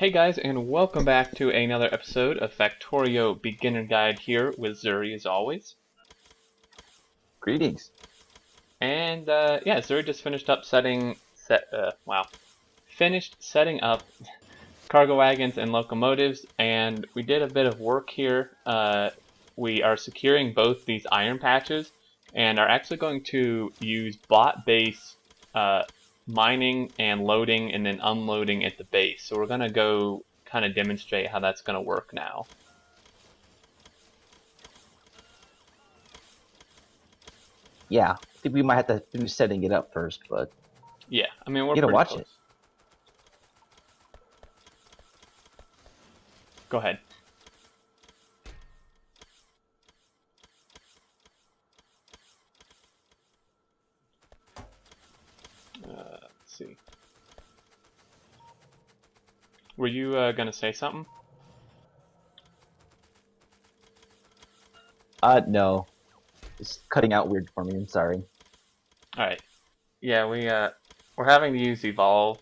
Hey guys, and welcome back to another episode of Factorio Beginner Guide here with Zuri as always. Greetings. And yeah, Zuri just finished up finished setting up cargo wagons and locomotives, and we did a bit of work here. We are securing both these iron patches, and are actually going to use bot-based mining and loading and then unloading at the base. So we're going to go kind of demonstrate how that's going to work now. Yeah, I think we might have to do setting it up first, but Yeah, I mean, we're you gotta pretty watch close. it. Go ahead. Let's see. Were you going to say something? No. It's cutting out weird for me, I'm sorry. Alright. Yeah, we're having to use Evolve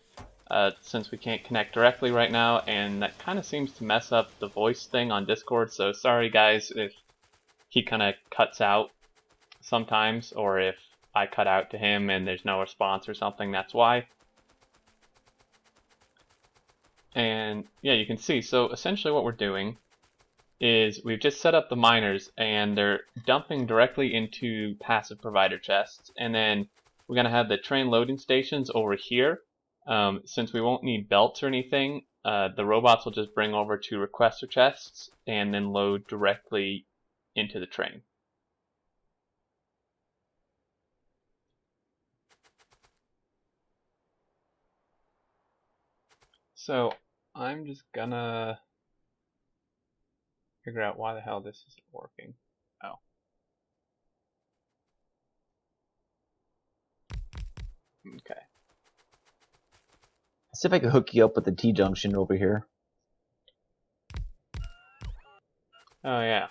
since we can't connect directly right now, and that kind of seems to mess up the voice thing on Discord, so sorry guys if he kind of cuts out sometimes, or if I cut out to him and there's no response or something, that's why. And yeah, you can see, so essentially what we're doing is we've just set up the miners and they're dumping directly into passive provider chests, and then we're going to have the train loading stations over here. Since we won't need belts or anything, the robots will just bring over to requester chests and then load directly into the train. So I'm just gonna figure out why the hell this isn't working. Oh. Okay. Let's see if I can hook you up with the T-junction over here. Oh yeah.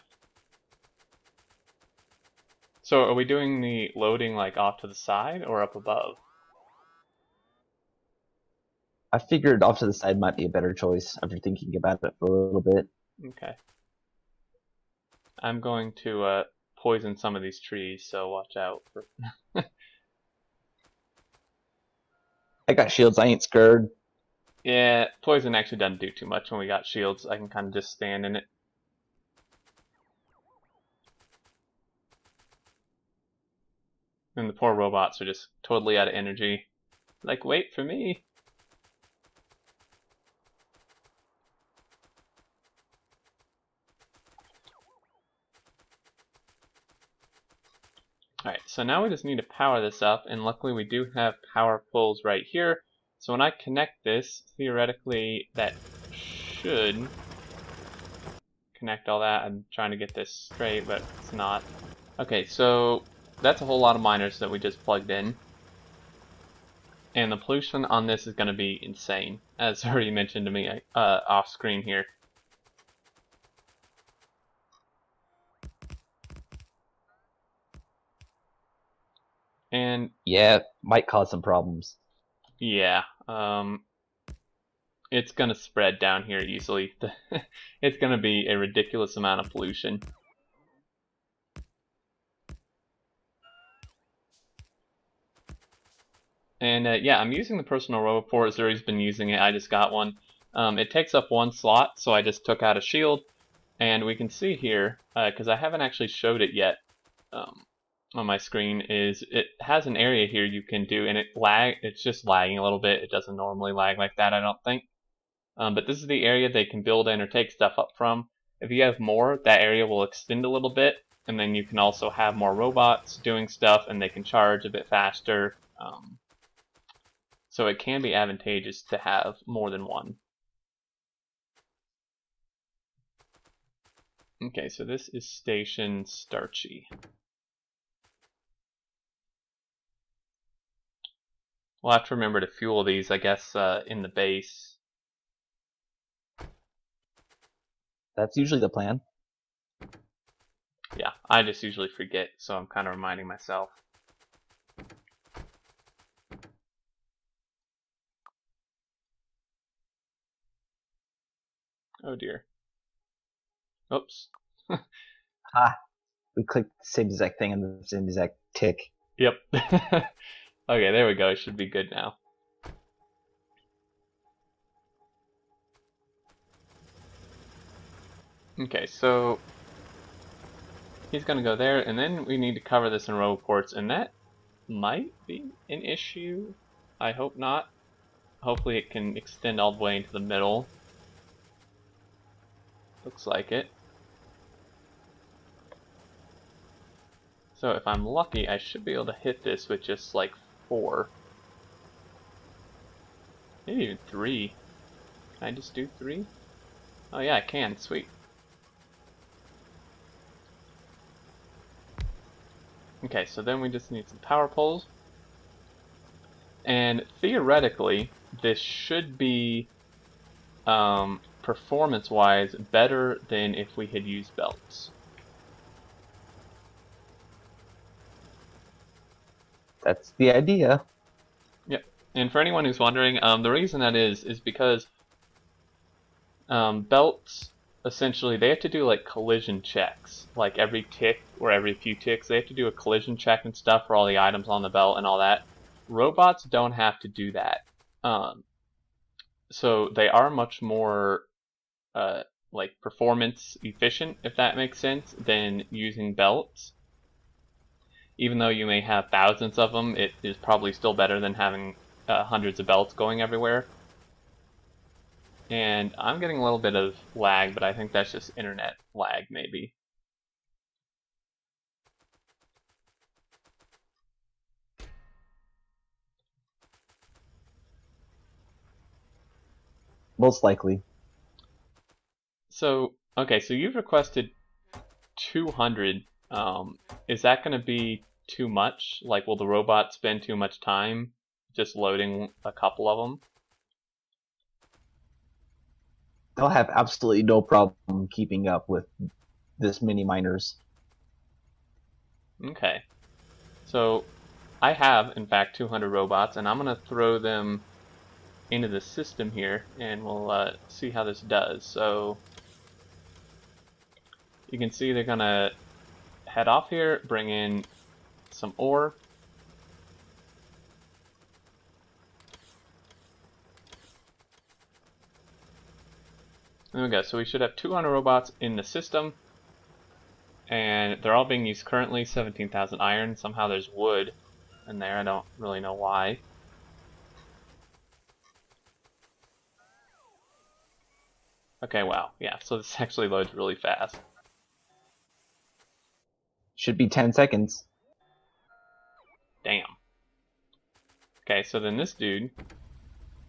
So are we doing the loading like off to the side or up above? I figured off to the side might be a better choice after thinking about it for a little bit. Okay. I'm going to poison some of these trees, so watch out for. I got shields, I ain't scared. Yeah, poison actually doesn't do too much when we got shields. I can kind of just stand in it. And the poor robots are just totally out of energy. Like, wait for me. Alright, so now we just need to power this up, and luckily we do have power poles right here. So when I connect this, theoretically that should connect all that. I'm trying to get this straight, but it's not. Okay, so that's a whole lot of miners that we just plugged in. And the pollution on this is going to be insane, as already mentioned to me off screen here. And Yeah, might cause some problems. yeah, it's going to spread down here easily. It's going to be a ridiculous amount of pollution. And yeah, I'm using the personal robot port. Zuri's been using it. I just got one. It takes up one slot, so I just took out a shield. And we can see here, because I haven't actually showed it yet on my screen, is it has an area here you can do, and it's just lagging a little bit. It doesn't normally lag like that, I don't think. But this is the area they can build in or take stuff up from. If you have more, that area will extend a little bit, and then you can also have more robots doing stuff, and they can charge a bit faster. So it can be advantageous to have more than one. Okay, so this is Station Starchy. We'll have to remember to fuel these, I guess, in the base. That's usually the plan. Yeah, I just usually forget, so I'm kind of reminding myself. Oh dear. Oops. Ha! We clicked the same exact thing and the same exact tick. Yep. Okay, there we go. It should be good now. Okay, so he's gonna go there, and then we need to cover this in roboports, and that might be an issue. I hope not. Hopefully it can extend all the way into the middle. Looks like it. So if I'm lucky, I should be able to hit this with just like 4. Maybe even 3. Can I just do 3? Oh yeah, I can. Sweet. Okay, so then we just need some power poles. And theoretically, this should be, performance-wise, better than if we had used belts. That's the idea. Yep. And for anyone who's wondering, the reason that is because belts, essentially, they have to do like collision checks. Like every tick or every few ticks, they have to do a collision check and stuff for all the items on the belt and all that. Robots don't have to do that. So they are much more like performance efficient, if that makes sense, than using belts. Even though you may have thousands of them, it is probably still better than having hundreds of belts going everywhere. And I'm getting a little bit of lag, but I think that's just internet lag, maybe. Most likely. So, okay, so you've requested 200. Is that going to be too much? Like, will the robot spend too much time just loading a couple of them? They'll have absolutely no problem keeping up with this many miners. Okay. So, I have, in fact, 200 robots, and I'm going to throw them into the system here, and we'll see how this does. So, you can see they're going to head off here, bring in some ore. There we go. So we should have 200 robots in the system, and they're all being used currently. 17,000 iron. Somehow there's wood in there. I don't really know why. Okay, wow. Yeah, so this actually loads really fast. Should be 10 seconds. Damn. Okay, so then this dude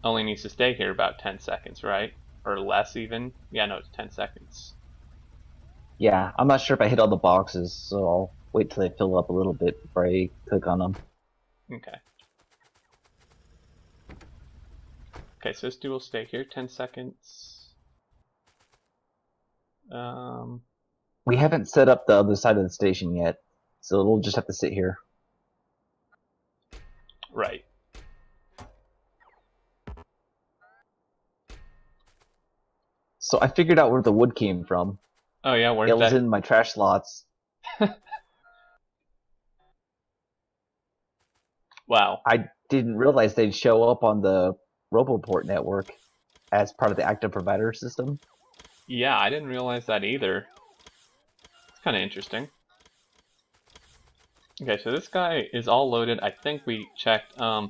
only needs to stay here about 10 seconds, right? Or less even. Yeah, no, it's 10 seconds. Yeah, I'm not sure if I hit all the boxes, so I'll wait till they fill up a little bit before I click on them. Okay. Okay, so this dude will stay here 10 seconds. We haven't set up the other side of the station yet, so we'll just have to sit here. Right. So I figured out where the wood came from. Oh yeah, where's It was that? in my trash slots. Wow. I didn't realize they'd show up on the RoboPort network as part of the active provider system. Yeah, I didn't realize that either. It's kind of interesting. Okay, so this guy is all loaded. I think we checked. For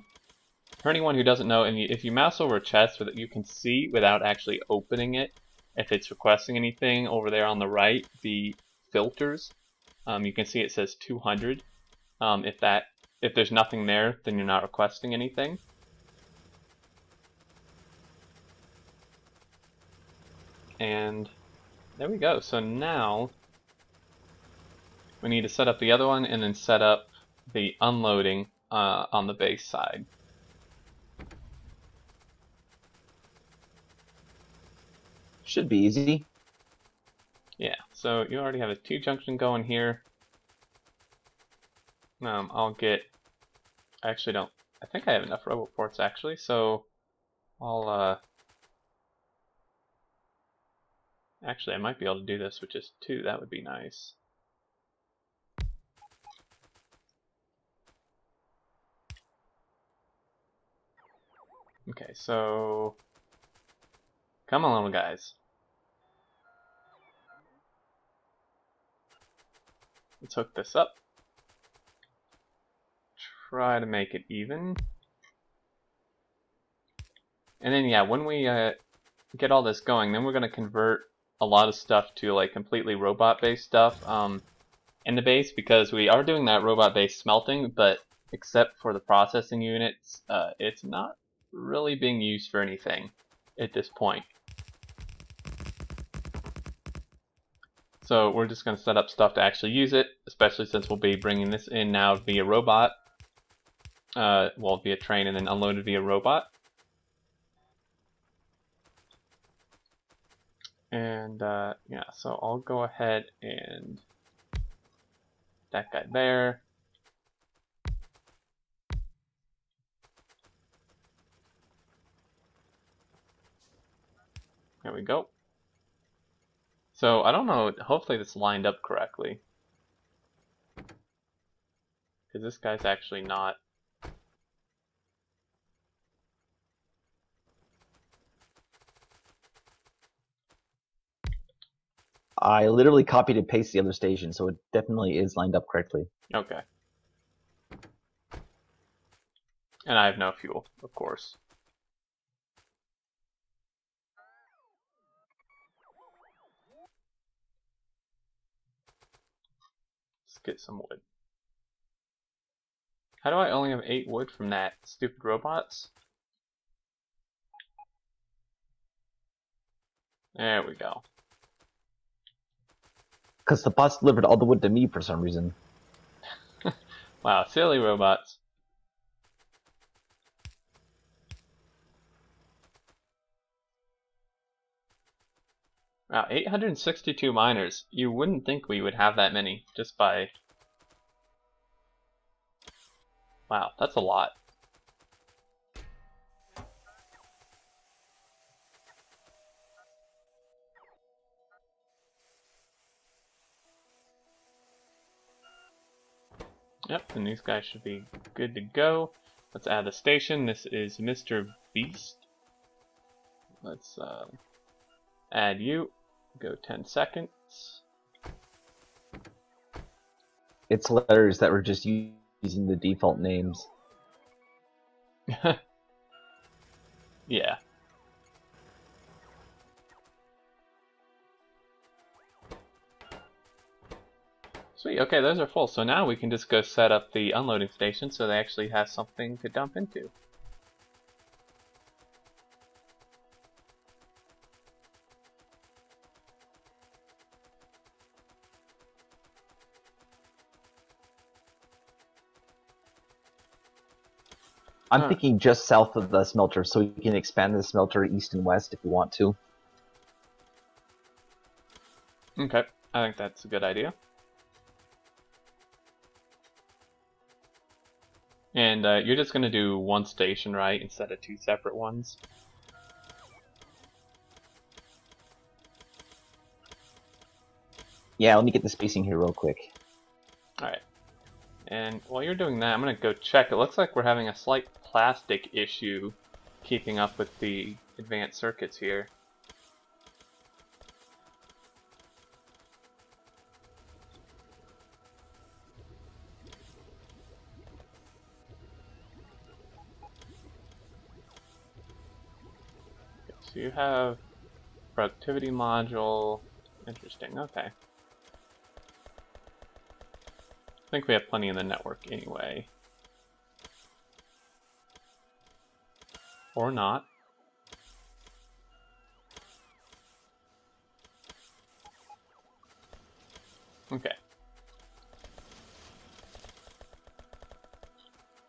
anyone who doesn't know, and if you mouse over a chest, you can see without actually opening it if it's requesting anything over there on the right, the filters. You can see it says 200. If there's nothing there, then you're not requesting anything. And there we go. So now we need to set up the other one and then set up the unloading on the base side. Should be easy. Yeah, so you already have a 2-junction going here. I actually don't, I think I have enough roboports actually, so I'll Actually, I might be able to do this with just 2. That would be nice. Okay, so come on, little guys. Let's hook this up. Try to make it even. And then, yeah, when we get all this going, then we're going to convert a lot of stuff to like completely robot-based stuff in the base, because we are doing that robot-based smelting, but except for the processing units, it's not really being used for anything at this point. So we're just going to set up stuff to actually use it, especially since we'll be bringing this in now via robot. Well, via train and then unloaded via robot. And yeah, so I'll go ahead and that guy there. There we go. So I don't know, hopefully this lined up correctly. Because this guy's actually not. I literally copied and pasted the other station, so it definitely is lined up correctly. Okay. And I have no fuel, of course. Let's get some wood. How do I only have 8 wood from that? Stupid robots? There we go. Because the bots delivered all the wood to me for some reason. Wow, silly robots. Wow, 862 miners. You wouldn't think we would have that many just by... Wow, that's a lot. Yep, and these guys should be good to go. Let's add the station. This is Mr. Beast. Let's add you. Go 10 seconds. It's letters that were just using the default names. Yeah. Sweet, okay, those are full. So now we can just go set up the unloading station so they actually have something to dump into. I'm thinking just south of the smelter, so you can expand the smelter east and west if you want to. Okay, I think that's a good idea. And you're just going to do one station, right, instead of 2 separate ones? Yeah, let me get the spacing here real quick. Alright. And while you're doing that, I'm going to go check. It looks like we're having a slight plastic issue keeping up with the advanced circuits here. So you have productivity module. Interesting, okay. I think we have plenty in the network anyway. Or not. Okay.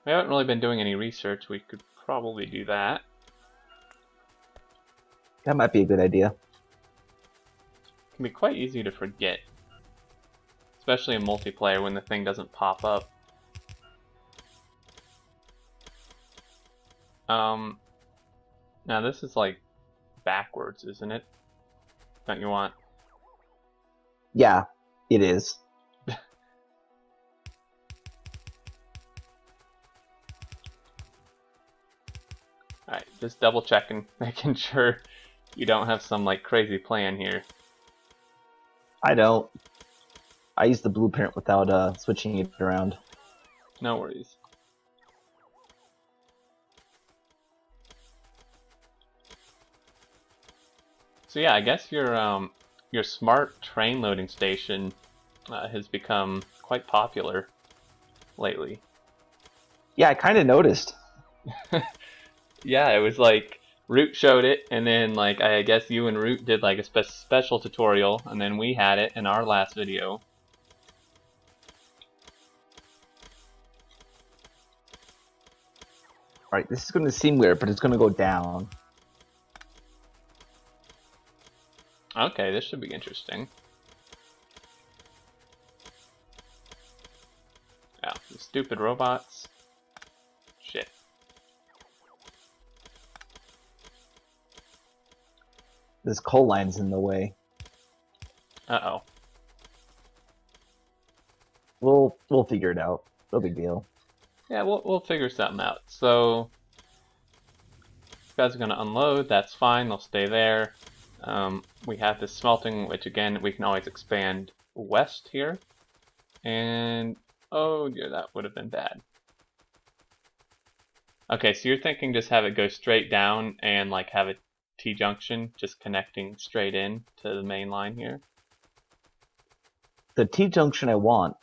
We haven't really been doing any research. We could probably do that. That might be a good idea. It can be quite easy to forget. Especially in multiplayer when the thing doesn't pop up. Now this is like backwards, isn't it? don't you want? Yeah, it is. Alright, just double checking, making sure you don't have some like crazy plan here. I don't. I use the blueprint without switching it around. No worries. So yeah, I guess your smart train loading station has become quite popular lately. Yeah, I kind of noticed. Yeah, it was like Root showed it, and then like I guess you and Root did like a special tutorial, and then we had it in our last video. Alright, this is going to seem weird, but it's going to go down. Okay, this should be interesting. Yeah, the stupid robots. Shit. This coal line's in the way. Uh-oh. We'll figure it out. No big deal. Yeah, we'll figure something out. So, you guys are gonna unload. That's fine. They'll stay there. We have this smelting, which again we can always expand west here. And oh dear, that would have been bad. Okay, so you're thinking just have it go straight down and like have a T-junction just connecting straight in to the main line here. The T-junction I want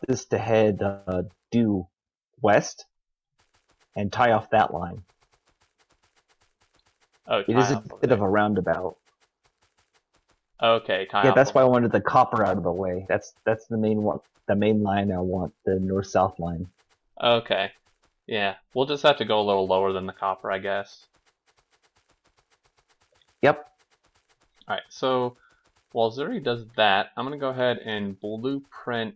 this to head due west and tie off that line. Oh, It is a bit of a roundabout. Okay, tie Yeah, off that's the why I wanted the copper out of the way. That's the main one. The main line I want, the north-south line. Okay. Yeah, we'll just have to go a little lower than the copper, I guess. Yep. Alright, so while Zuri does that, I'm going to go ahead and blueprint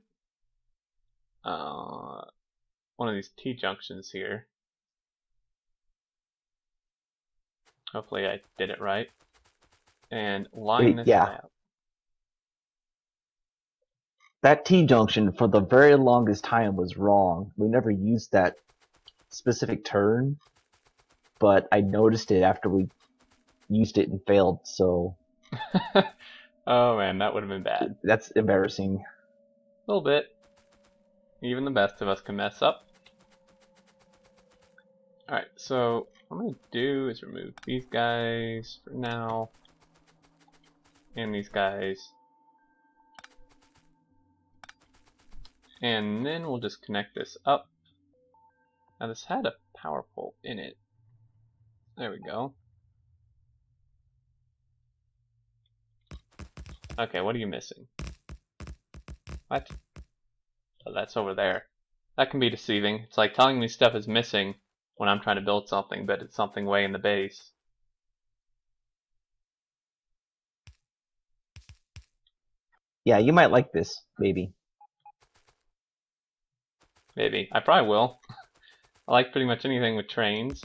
one of these T-junctions here. Hopefully I did it right. And line this guy up. That T-junction for the very longest time was wrong. We never used that specific turn, but I noticed it after we used it and failed, so... Oh man, that would have been bad. That's embarrassing. A little bit. Even the best of us can mess up. Alright, so what I'm going to do is remove these guys for now. And these guys. And then we'll just connect this up. Now this had a power pole in it. There we go. Okay, what are you missing? What? Oh, that's over there. That can be deceiving. It's like telling me stuff is missing when I'm trying to build something, but it's something way in the base. Yeah, you might like this, maybe. Maybe. I probably will. I like pretty much anything with trains.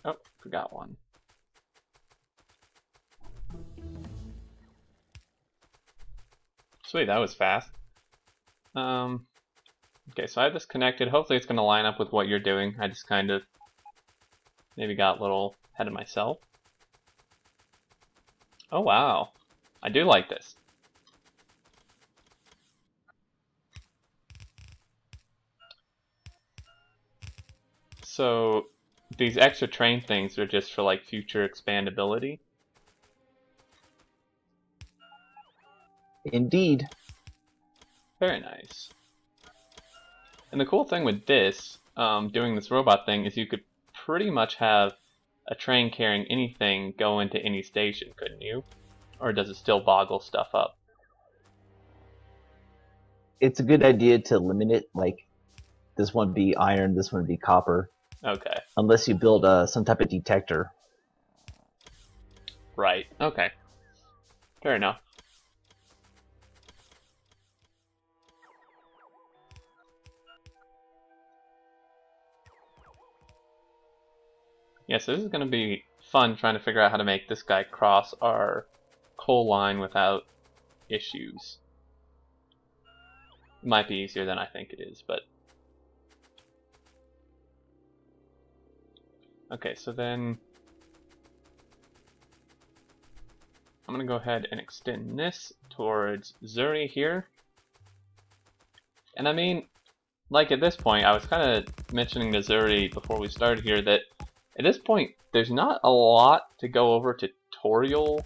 Oh, forgot one. Sweet, that was fast. Okay, so I have this connected. Hopefully it's going to line up with what you're doing. I just kind of maybe got a little ahead of myself. Oh wow, I do like this. So these extra train things are just for like future expandability. Indeed. Very nice. And the cool thing with this, doing this robot thing, is you could pretty much have a train carrying anything go into any station, couldn't you? Or does it still boggle stuff up? It's a good idea to limit it, like this one be iron, this one be copper. Okay. Unless you build some type of detector. Right. Okay. Fair enough. Yeah, so this is going to be fun trying to figure out how to make this guy cross our coal line without issues. It might be easier than I think it is, but... Okay, so then... I'm going to go ahead and extend this towards Zuri here. And I mean, like at this point, I was kind of mentioning to Zuri before we started here that at this point, there's not a lot to go over tutorial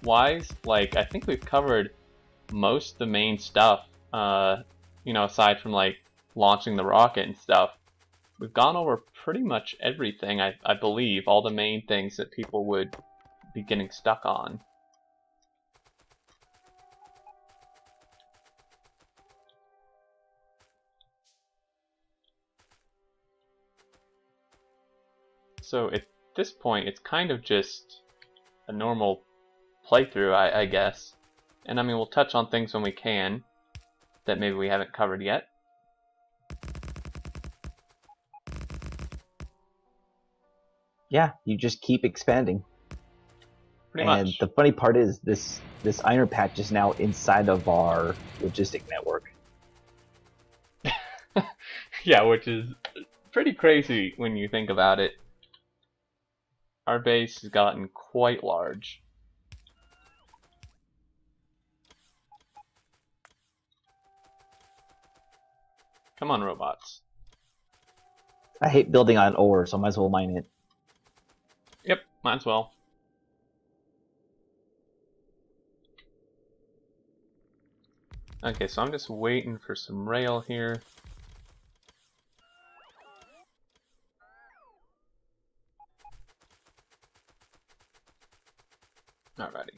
wise. Like, I think we've covered most of the main stuff, you know, aside from like launching the rocket and stuff. We've gone over pretty much everything, I believe, all the main things that people would be getting stuck on. So at this point, it's kind of just a normal playthrough, I guess. And I mean, we'll touch on things when we can that maybe we haven't covered yet. Yeah, you just keep expanding. Pretty And much. the funny part is this iron patch is now inside of our logistic network. Yeah, which is pretty crazy when you think about it. Our base has gotten quite large. Come on, robots. I hate building on ore, so I might as well mine it. Yep, might as well. Okay, so I'm just waiting for some rail here. Alrighty.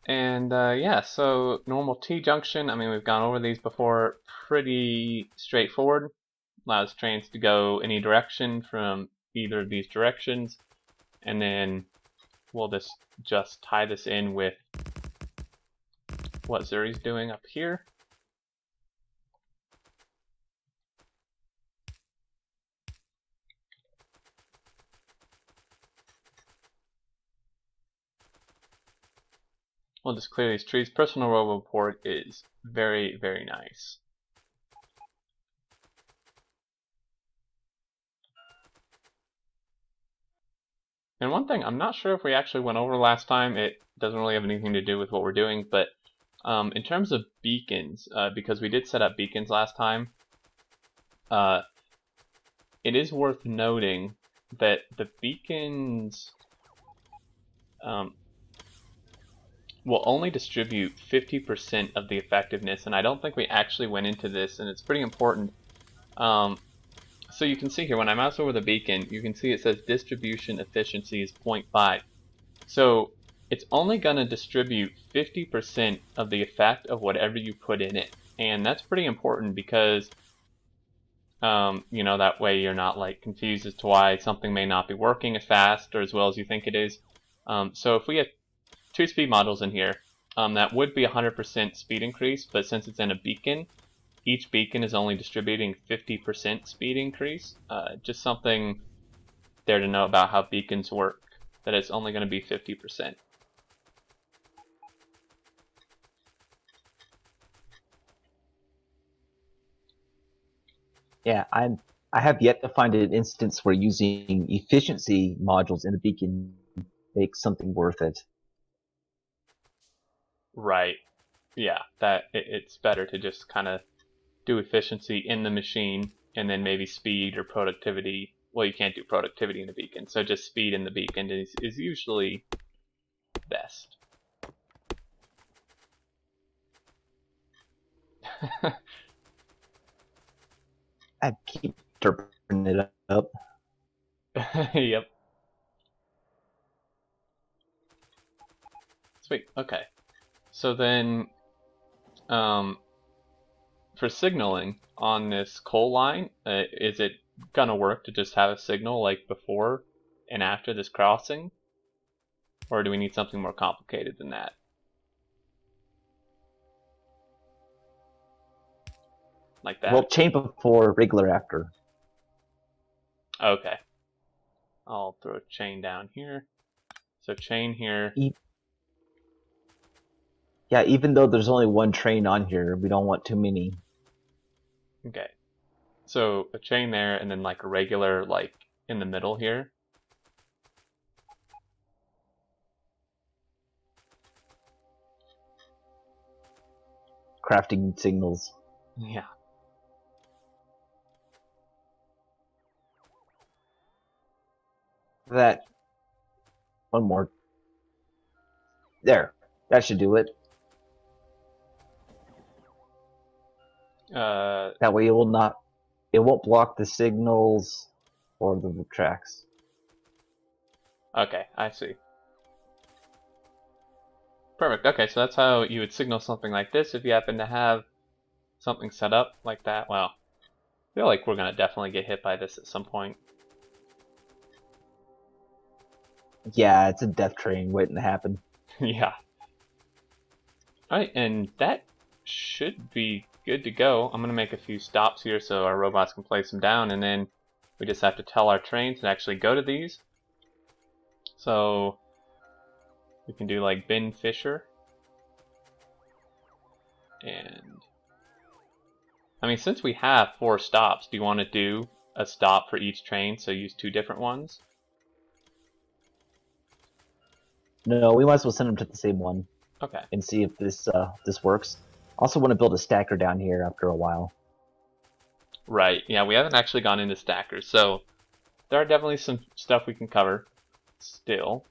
And yeah, so normal T-junction, I mean, we've gone over these before, pretty straightforward. Allows trains to go any direction from either of these directions. And then we'll just tie this in with what Zuri's doing up here. We'll just clear these trees. Personal Robot port is very, very nice. And one thing, I'm not sure if we actually went over last time, it doesn't really have anything to do with what we're doing, but in terms of beacons, because we did set up beacons last time, it is worth noting that the beacons will only distribute 50% of the effectiveness, and I don't think we actually went into this, and it's pretty important. So you can see here, when I mouse over the beacon, you can see it says distribution efficiency is 0.5. So it's only going to distribute 50% of the effect of whatever you put in it. And that's pretty important because, you know, that way you're not like confused as to why something may not be working as fast or as well as you think it is. So if we have two speed modules in here, that would be 100% speed increase, but since it's in a beacon, each beacon is only distributing 50% speed increase. Just something there to know about how beacons work, that it's only going to be 50%. Yeah, I have yet to find an instance where using efficiency modules in a beacon makes something worth it. Right. Yeah, it's better to just kind of do efficiency in the machine and then maybe speed or productivity. Well, you can't do productivity in a beacon, so just speed in the beacon is usually best. I keep derping it up. Yep. Sweet. Okay. So then, for signaling on this coal line, is it gonna work to just have a signal like before and after this crossing? Or do we need something more complicated than that? like that. Well, chain before, regular after. Okay. I'll throw a chain down here. So chain here. Yeah, even though there's only one train on here, we don't want too many. Okay. So a chain there, and then like a regular, like in the middle here. Crafting signals. Yeah. That. One more. There. That should do it. That way it will not. It won't block the signals or the tracks. Okay, I see. Perfect. Okay, so that's how you would signal something like this if you happen to have something set up like that. Well, I feel like we're gonna definitely get hit by this at some point. Yeah, it's a death train waiting to happen. Yeah. Alright, and that should be good to go. I'm gonna make a few stops here so our robots can place them down, and then we just have to tell our trains to actually go to these. So we can do like bin Fisher. And I mean, since we have 4 stops, do you want to do a stop for each train, so use 2 different ones? No, we might as well send them to the same one. Okay. And see if this works. Also want to build a stacker down here after a while. Right, yeah, we haven't actually gone into stackers, so there are definitely some stuff we can cover still.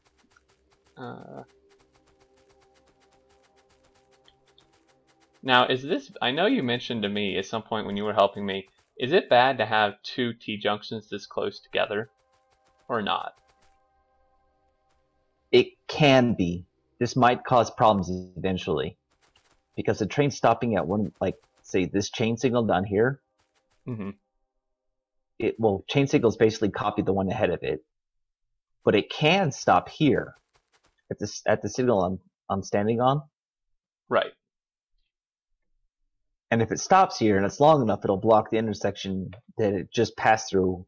Now, is this, I know you mentioned to me at some point when you were helping me, is it bad to have 2 T-junctions this close together, or not? It can be. This might cause problems eventually. Because the train stopping at one, like, say, this chain signal down here, chain signals basically copy the one ahead of it. But it can stop here, at the signal I'm standing on. Right. And if it stops here and it's long enough, it'll block the intersection that it just passed through,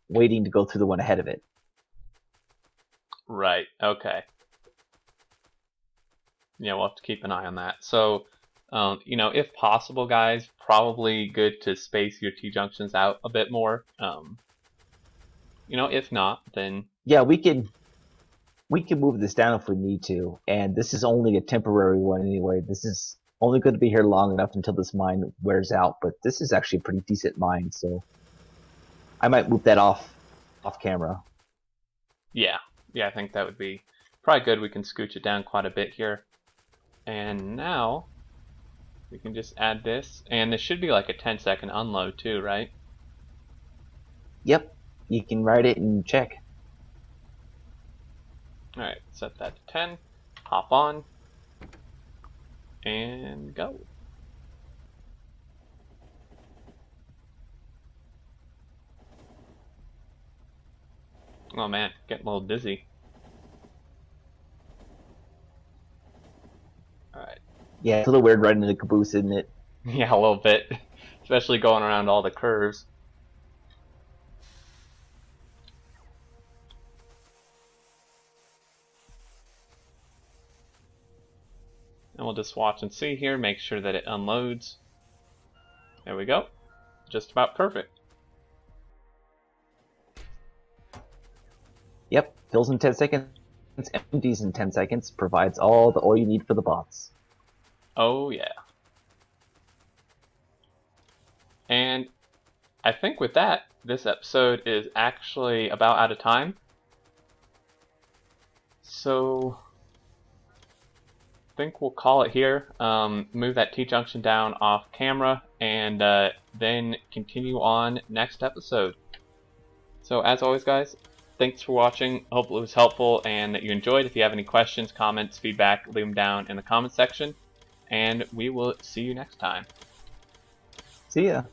waiting to go through the one ahead of it. Right, okay. Yeah, we'll have to keep an eye on that. So, you know, if possible, guys, probably good to space your T-junctions out a bit more. You know, if not, then... Yeah, we can move this down if we need to. And this is only a temporary one anyway. This is only going to be here long enough until this mine wears out. But this is actually a pretty decent mine, so I might move that off camera. Yeah, I think that would be probably good. We can scooch it down quite a bit here. And now we can just add this, and this should be like a 10-second unload too, right? Yep, you can write it and check. Alright, set that to 10, hop on, and go. Oh man, getting a little dizzy. Alright. Yeah, it's a little weird riding in the caboose, isn't it? Yeah, a little bit. Especially going around all the curves. And we'll just watch and see here, make sure that it unloads. There we go. Just about perfect. Yep, fills in 10 seconds, empties in 10 seconds, provides all the oil you need for the bots. Oh yeah. And I think with that, this episode is actually about out of time. So I think we'll call it here. Move that T-junction down off camera, and then continue on next episode. So as always, guys, thanks for watching. Hope it was helpful and that you enjoyed. If you have any questions, comments, feedback, leave them down in the comment section. And we will see you next time. See ya.